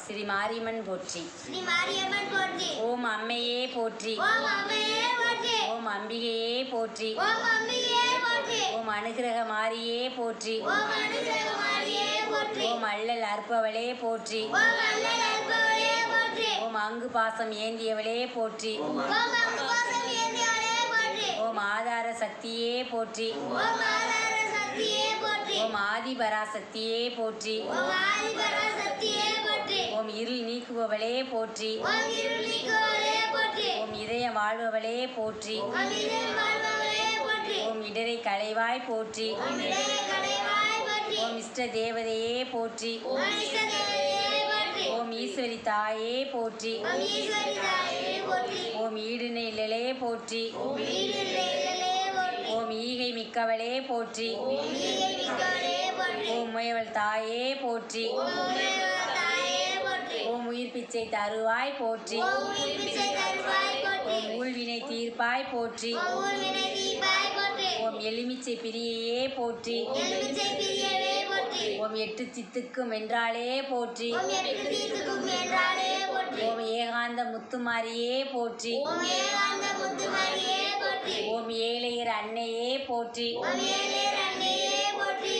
ஸ்ரீ மாரியம்மன் போற்றி. ஸ்ரீ மாரியம்மன் போற்றி. ஓம் அம்மையே போற்றி. ஓம் அம்மையே போற்றி. ஓம் அம்பிகையே போற்றி. ஓம் அம்பிகையே போற்றி. ஓம் அனுகிரக மாரியே போற்றி. ஓம் அனுகிரக மாரியே போற்றி. ஓம் அள்ளல் அற்பவளே போற்றி. ஓம் அள்ளல் அற்பவளே போற்றி. ஓம் அங்கு பாசம் ஏந்தியவளே போற்றி. ஓம் அங்கு பாசம் ஏந்தியவளே போற்றி. ஓம் ஆதார சக்தியே போற்றி. ஓம் ஆதார சக்தியே போற்றி. ஓம் ஆதி பராசக்தியே போற்றி. ஓம் ஆதி பராசக்தியே போற்றி. ஓம் இருள் நீக்குபவளே போற்றி. ஓம் இருள் நீக்குபவளே போற்றி. ஓம் இதயம் வாழ்பவளே போற்றி. ஓம் இதயம் வாழ்பவளே போற்றி. ஓம் இடரை களைவாய் போற்றி. ஓம் இடரை களைவாய் போற்றி. ஓம் இஷ்ட தேவதையே போற்றி. ஓம் இஷ்ட தேவதையே போற்றி. ஓம் ஈஸ்வரி தாயே போற்றி. ஓம் ஈஸ்வரி தாயே போற்றி. ஓம் ஈடுநிழலே போற்றி. ஓம் ஈடுநிழலே போற்றி. ஓம் ஈகை மிக்கவளே போற்றி. ஓம் ஈகை மிக்கவளே போற்றி. ஓம் முயவள் தாயே போற்றி. ஓம் முயவள் தாயே போற்றி. ஓம் உயிர் பிச்சை தருவாய் போற்றி. ஓம் உயிர் பிச்சை தருவாய் போற்றி. ஓம் ஊழ்வினை தீர்ப்பாய் போற்றி. ஓம் ஊழ்வினை தீர்ப்பாய் போற்றி. ஓம் எலுமிச்சை பிரியையே போற்றி. எலுமிச்சை பிரியவே போற்றி. ஓம் எட்டு சித்துக்கும் வென்றாளே போற்றி. ஓம் எட்டு தீர்த்துக்கும் என்றாலே போற்றி. ஓம் ஏகாந்த முத்துமாரியே போற்றி. ஓம் ஏகாந்த முத்துமாரியே போற்றி. ஓம் ஏழையர் அன்னையே போற்றி. ஓம் ஏழையர் அன்னையே போற்றி.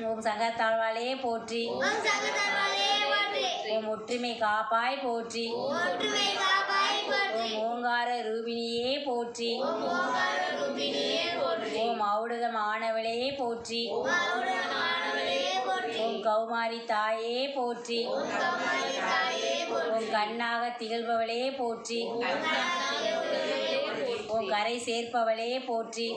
ஓம் சங்கத்தாழ்வாளே போற்றி. ஓம் சங்கதர்வாளே போற்றி. ஓம் ஒற்றுமை காப்பாய் போற்றி. ஒற்றுமை காப்பாய் போற்றி. ஓம் ஓங்கார ரூபிணியே போற்றி. ஓம் ஓங்கார ரூபிணியே போற்றி. ஓம் ஔடதமானவளே போற்றி. ஓம் ஔடதமானவளே போற்றி. ஓம் கௌமாரி தாயே போற்றி. ஓம் கௌமாரி தாயே போற்றி. ஓம் கண்ணாக திகழ்பவளே போற்றி. ஓம் கரை சேர்ப்பவளே போற்றி.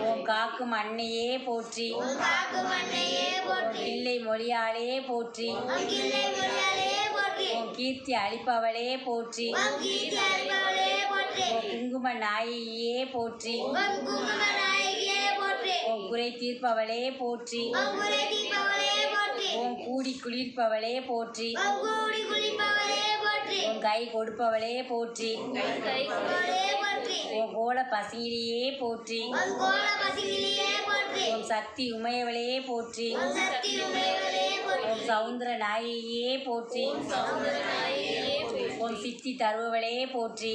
ஓம் காக்கும் அன்னையே போற்றி. ஓம் காக்கும் அன்னையே போற்றி. கிள்ளை மொழியாளே போற்றி. ஓம் கிள்ளை மொழியாளே போற்றி. ஓம் கீர்த்தி அளிப்பவளே போற்றி. ஓம் கீர்த்தி அளிப்பவளே போற்றி. ஓம் குங்கும நாயகியே போற்றி. ஓம் குங்கும நாயகியே போற்றி. ஓம் குறை தீர்ப்பவளே போற்றி. ஓம் குறை தீர்ப்பவளே போற்றி. ஓம் கூடி குளிர்ப்பவளே போற்றி. ஓம் கூடி குளிப்பவளே போற்றி. ஓம் கை கொடுப்பவளே போற்றி. கை கொடுப்பவளே போற்றி. ஓம் கோல பசியிலேயே போற்றி. ஓம் கோல பசியிலேயே போற்றி. ஓம் சக்தி உமையவளே போற்றி. ஓம் சக்தி உமையவளே போற்றி. ஓம் சவுந்தர நாயகியே போற்றி. சௌந்தர நாயகியே போற்றி. ஓம் சித்தி தருபவளே போற்றி.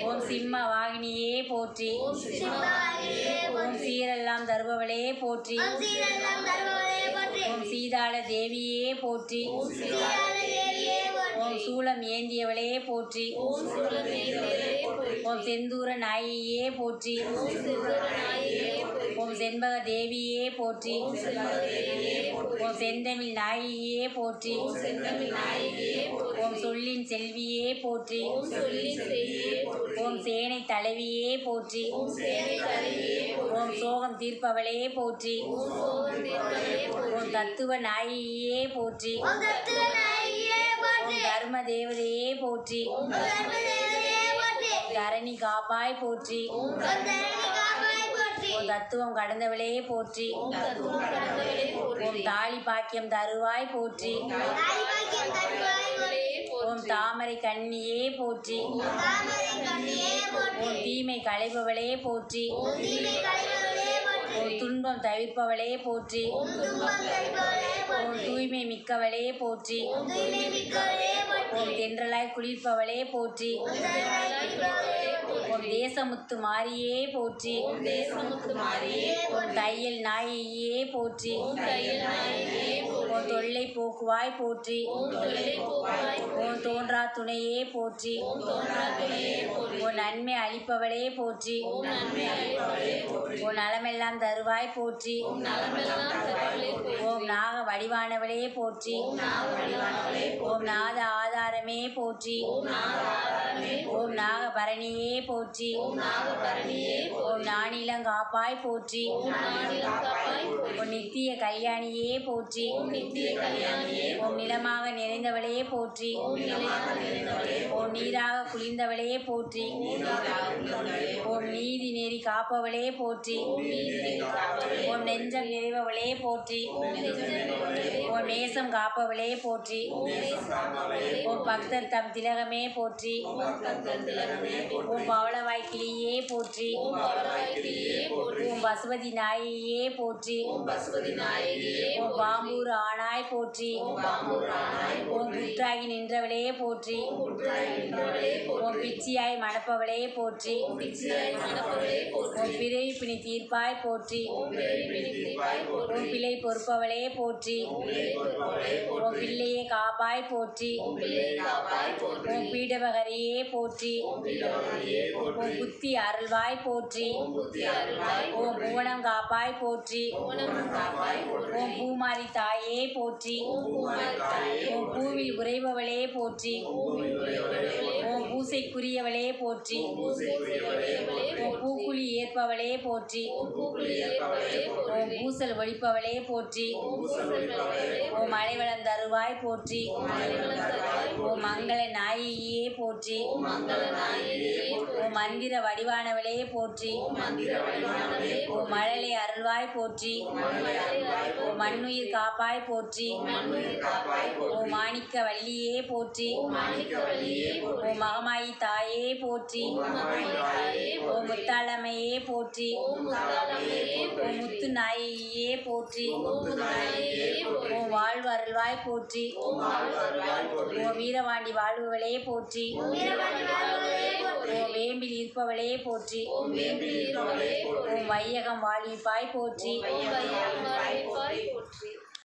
ஓம் சிம்ம வாகினியே போற்றி. சிம்மாவாகியே ஓம் போற்றி. சீரெல்லாம் தருபவளே போற்றி. ஓம் சீரெல்லாம் தருபவளே போற்றி. ஓம் சீதாள தேவியே போற்றி. சீதாள தேவியே போற்றி. ஓம் சூலம் ஏந்தியவளே போற்றி. ஓம் சூலமேந்தியே போற்றி. ஓம் செந்தூர நாயகியே போற்றி. ஓம் செந்தூர நாயகியே போற்றி. ஓம் செண்பக தேவியே போற்றி. செண்பகதேவியே போற்றி. ஓம் செந்தமிழ் நாயகியே போற்றி. செந்தமிழ் நாயகியே போற்றி. ஓம் சொல்லின் செல்வியே போற்றி. ஓம் சொல்லின் செய்தியே போற்றி. ஓம் சேனை தலைவியே போற்றி. ஓம் சேனை தலைவியே போற்றி. ஓம் சோகம் தீர்ப்பவளே போற்றி. ஓம் சோகம் தீர்ப்பவளே போற்றி. ஓம் தத்துவ நாயகியே போற்றி. ஓம் தத்துவ நாயகியே போற்றி. ஓம் தர்ம தேவதையே போற்றி. ஓம் தர்மதேவதையே போற்றி. தரணி காப்பாய் போற்றி. ஓம் தரணி காப்பாய் போற்றி. ஓம் தத்துவம் கடந்தவளே போற்றி. ஓம் தத்துவம் கடந்தவளே போற்றி. ஓம் தாலி பாக்கியம் தருவாய் போற்றி. தாய் பாக்கியம் தருவாய் போற்றி. ஓம் தாமரை கண்ணியே போற்றி. ஓம் தாமரை கண்ணியே போற்றி. ஓம் தீமை களைபவளே போற்றி. ஓம் தீமை களைபவளே போற்றி. ஓம் துன்பம் தவிர்ப்பவளே போற்றி. ஓம் துன்பம் தருபவளே ஓம் போற்றி. தூய்மை மிக்கவளே போற்றி. ஓம் தூய்மை மிக்கவளே போற்றி. ஓம் தென்றலாய் குளிர்ப்பவளே போற்றி. ஓம் தருவாய் மிக்கவளே போற்றி. ஓம் தேசமுத்து மாரியே போற்றி. ஓம் தேசமுத்து மாரியே ஓம் போற்றி. தையல் நாயகியே போற்றி. ஓம் தையல் நாயகியே போற்றி. ஓம் தொல்லை போக்குவாய் போற்றி. ஓம் தொல்லை போக்குவாய் போற்றி. ஓம் தோன்றா துணையே போற்றி. ஓம் தோன்றா துணையே போற்றி. ஓம் நன்மை அளிப்பவளே போற்றி. ஓம் நன்மை அளிப்பவளே போற்றி. ஓம் நலமெல்லாம் தருவாய் போற்றி. ஓம் நலமெல்லாம் தருபவளே போற்றி. ஓம் நாக வடிவானவளே போற்றி. ஓம் நாக வடிவானவளே போற்றி. ஓம் நாத ஆதாரமே போற்றி. ஓம் நாக ஆதாரமே போற்றி. ஓம் நாகபரணியே போற்றி. ஓம் நாகபரணியே போற்றி. ஓம் நானிலங்காப்பாய் போற்றி. ஓம் நானிலங்காப்பாய் போற்றி. ஓம் நித்திய கல்யாணியே போற்றி. ஓம் நித்திய கல்யாணியே போற்றி. ஓம் நிலமாக நிறைந்தவளே போற்றி. ஓம் நிலையாக நிறைந்தவளே போற்றி. ஓம் நீராக குளிர்ந்தவளே போற்றி. ஓம் நீதி நெறி காப்பவளே போற்றி. ஓம் நீதி காப்பவளே. ஓம் நெஞ்சம் நிறைபவளே போற்றி. ஓம் நெஞ்சம் நிறைந்தவளே. ஓம் நேசம் காப்பவளே போற்றி. ஓம் நேசம் காப்பவளே. ஓம் பக்தர் தம் திலகமே போற்றி. ஓம் பக்தர் திலகமே போற்றி. ஓம் பவளவாய் கிளியே போற்றி. ஓம் பவளவாய் கிளியே போற்றி. ஓம் பசுபதி நாயகியே போற்றி. ஓம் பசுபதி நாயகியே ஓம் பாம்பூர் ஆனாய் போற்றி பாம்பூரானாய் ஓம் புற்றாகி நின்றவளே போற்றி புற்றாய் நின்றவளே ஓம் பிச்சியாய் மணப்பவளே போற்றி பிச்சியாய் மணப்பவளே போற்றி ஓம் பிறவி பிணி தீர்ப்பாய் போற்றி பிடிப்பாய் போற்றி ஓம் பிள்ளை பொறுப்பவளே போற்றி பொறுப்பவளே ஓம் பிள்ளையை காப்பாய் போற்றி பிள்ளை காப்பாய் போற்றி ஓம் பீடபகரியே போற்றி பீடவதியே போற்றி ஓம் புத்தி அருள்வாய் போற்றி புத்தி அருளாய் ஓம் புவனம் காப்பாய் போற்றி காப்பாய் போற்றி ஓம் பூமாரி தாயே போற்றி தாயே ஓம் பூவில் உறைபவளே போற்றி ஓம் பூசைக்குரியவளே போற்றி ஓம் பூக்குழி ஏற்பவளே போற்றி ஓம் பூசல் ஒழிப்பவளே போற்றி ஓம் மலைவளம் தருவாய் போற்றி ஓம் மங்கள நாயகியே போற்றி ஓம் மந்திர வடிவானவளே போற்றி ஓம் மழலை அருள்வாய் போற்றி ஓம் மண்ணுயிர் காப்பாய் போற்றி ஓம் மாணிக்க வள்ளியே போற்றி ஓம் மகமாயி தாயே போற்றி ஓம் முத்தாளம்மையே போற்றி ஓம் முத்து நாயகியே போற்றி ஓம் வாழ்வு அருள்வாய் போற்றி ஓம் வீரவாண்டி வாழ்வுகளே போற்றி ஓம் வேம்பில் இருப்பவளே போற்றி ஓம் வையகம் வாழ்விப்பாய் போற்றி போற்றி